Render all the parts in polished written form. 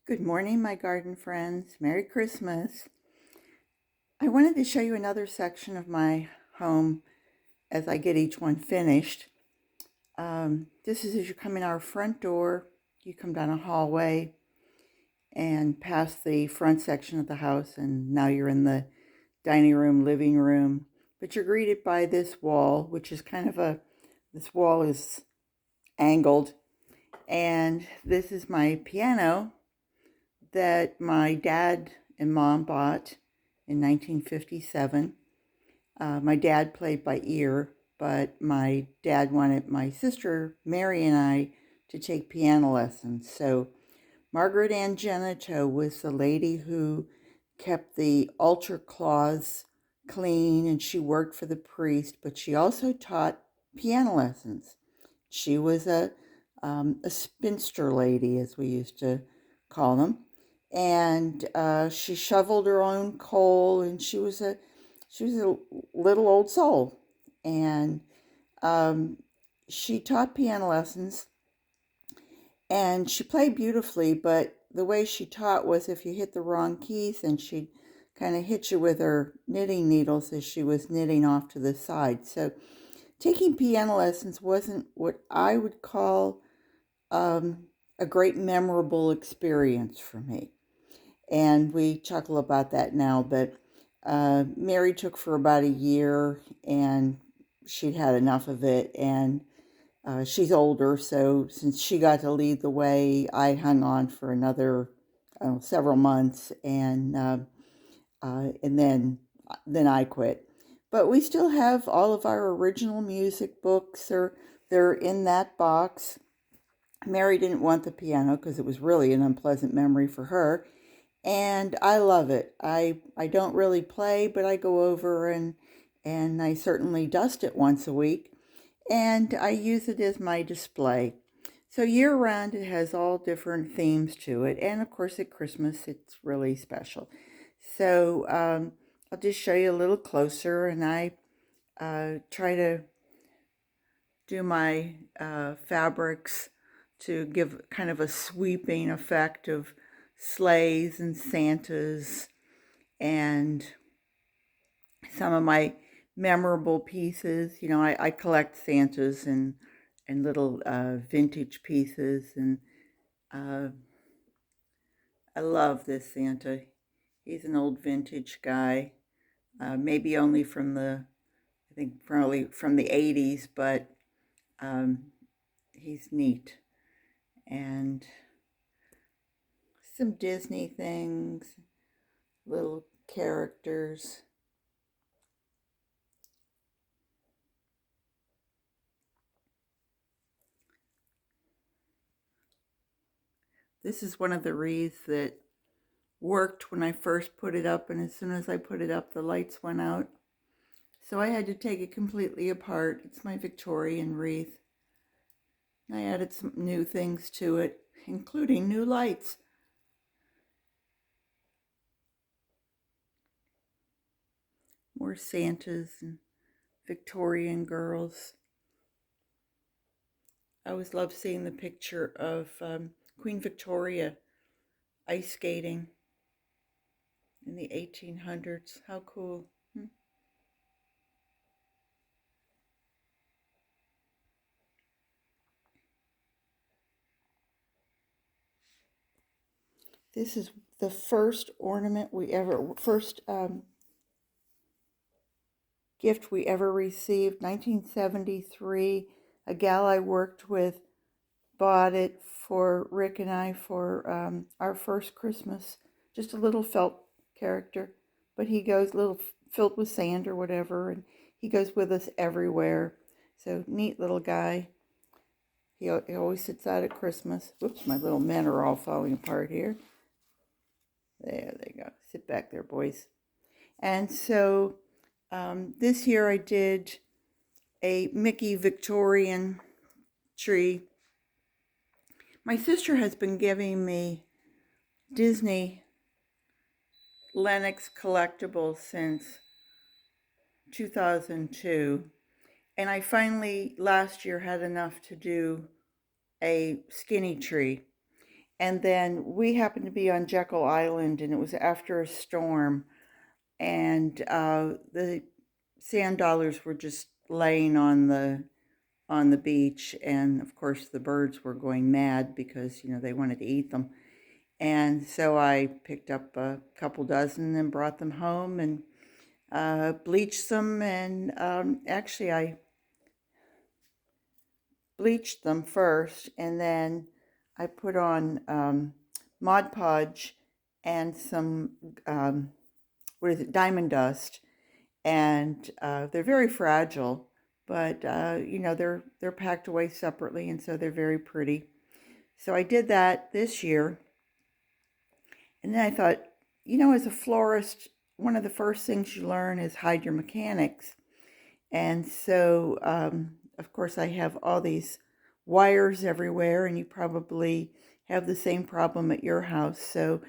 Good morning, my garden friends. Merry Christmas. I wanted to show you another section of my home as I get each one finished. This is as you come in our front door. You come down a hallway and past the front section of the house, and now you're in the dining room, living room. But you're greeted by this wall, which is this wall is angled, and this is my piano that my dad and mom bought in 1957. My dad played by ear, but my dad wanted my sister Mary and I to take piano lessons. So Margaret Ann Genito was the lady who kept the altar cloths clean, and she worked for the priest, but she also taught piano lessons. She was a spinster lady, as we used to call them, and she shoveled her own coal, and she was a little old soul, and um, she taught piano lessons, and she played beautifully. But the way she taught was if you hit the wrong keys, and she'd kind of hit you with her knitting needles as she was knitting off to the side. So taking piano lessons wasn't what I would call um, a great memorable experience for me. And we chuckle about that now, but Mary took for about a year, and she'd had enough of it. And she's older, so since she got to lead the way, I hung on for another several months, and then I quit. But we still have all of our original music books. They're in that box. Mary didn't want the piano because it was really an unpleasant memory for her, and I love it. I don't really play, but I go over and I certainly dust it once a week, and I use it as my display. So year round, it has all different themes to it, and of course at Christmas, it's really special. So I'll just show you a little closer, and I try to do my fabrics to give kind of a sweeping effect of sleighs and Santas, and some of my memorable pieces. I collect Santas and little vintage pieces, and uh, I love this Santa. He's an old vintage guy, maybe only I think probably from the 80s, but um, he's neat. And some Disney things, little characters. This is one of the wreaths that worked when I first put it up, and as soon as I put it up, the lights went out. So I had to take it completely apart. It's my Victorian wreath. I added some new things to it, including new lights. More Santas and Victorian girls. I always love seeing the picture of Queen Victoria ice skating in the 1800s. How cool. This is the first first gift we ever received, 1973. A gal I worked with bought it for Rick and I for our first Christmas. Just a little felt character, but he goes little filled with sand or whatever, and he goes with us everywhere. So neat little guy. He always sits out at Christmas. Whoops, my little men are all falling apart here. There they go. Sit back there, boys. And so this year I did a Mickey Victorian tree. My sister has been giving me Disney Lenox collectibles since 2002. And I finally last year had enough to do a skinny tree. And then we happened to be on Jekyll Island, and it was after a storm, and the sand dollars were just laying on the beach, and of course the birds were going mad because they wanted to eat them. And so I picked up a couple dozen and brought them home and bleached them. And actually, I bleached them first, and then I put on Mod Podge and some what is it, diamond dust, and they're very fragile, but they're packed away separately, and so they're very pretty. So I did that this year, and then I thought, as a florist, one of the first things you learn is hide your mechanics. And so, of course, I have all these wires everywhere, and you probably have the same problem at your house. So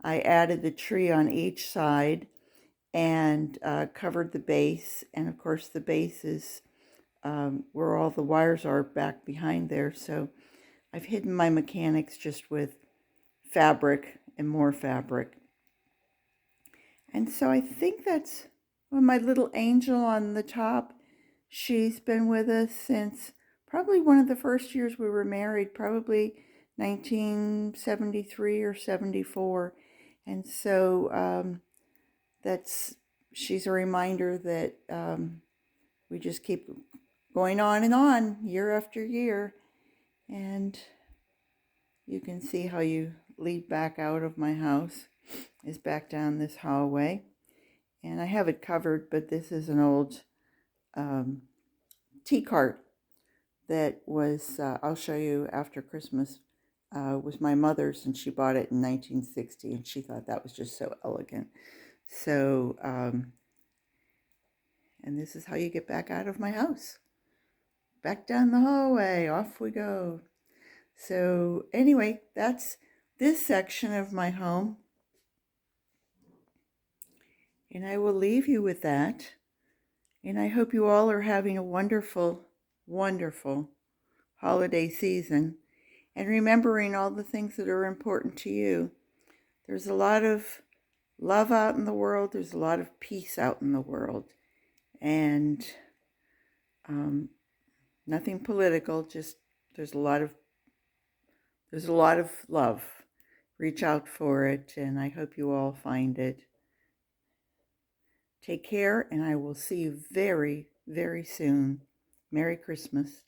I added the tree on each side and covered the base. And of course, the base is where all the wires are back behind there. So I've hidden my mechanics just with fabric and more fabric. And so I think that's my little angel on the top. She's been with us since probably one of the first years we were married, probably 1973 or 74. And so she's a reminder that we just keep going on year after year. And you can see how you lead back out of my house is back down this hallway. And I have it covered, but this is an old tea cart that was, I'll show you after Christmas, was my mother's, and she bought it in 1960, and she thought that was just so elegant. So, and this is how you get back out of my house. Back down the hallway, off we go. So anyway, that's this section of my home. And I will leave you with that. And I hope you all are having a wonderful, wonderful holiday season and remembering all the things that are important to you. There's a lot of love out in the world. There's a lot of peace out in the world. And nothing political, just there's a lot of love. Reach out for it, and I hope you all find it. Take care, and I will see you very, very soon. Merry Christmas.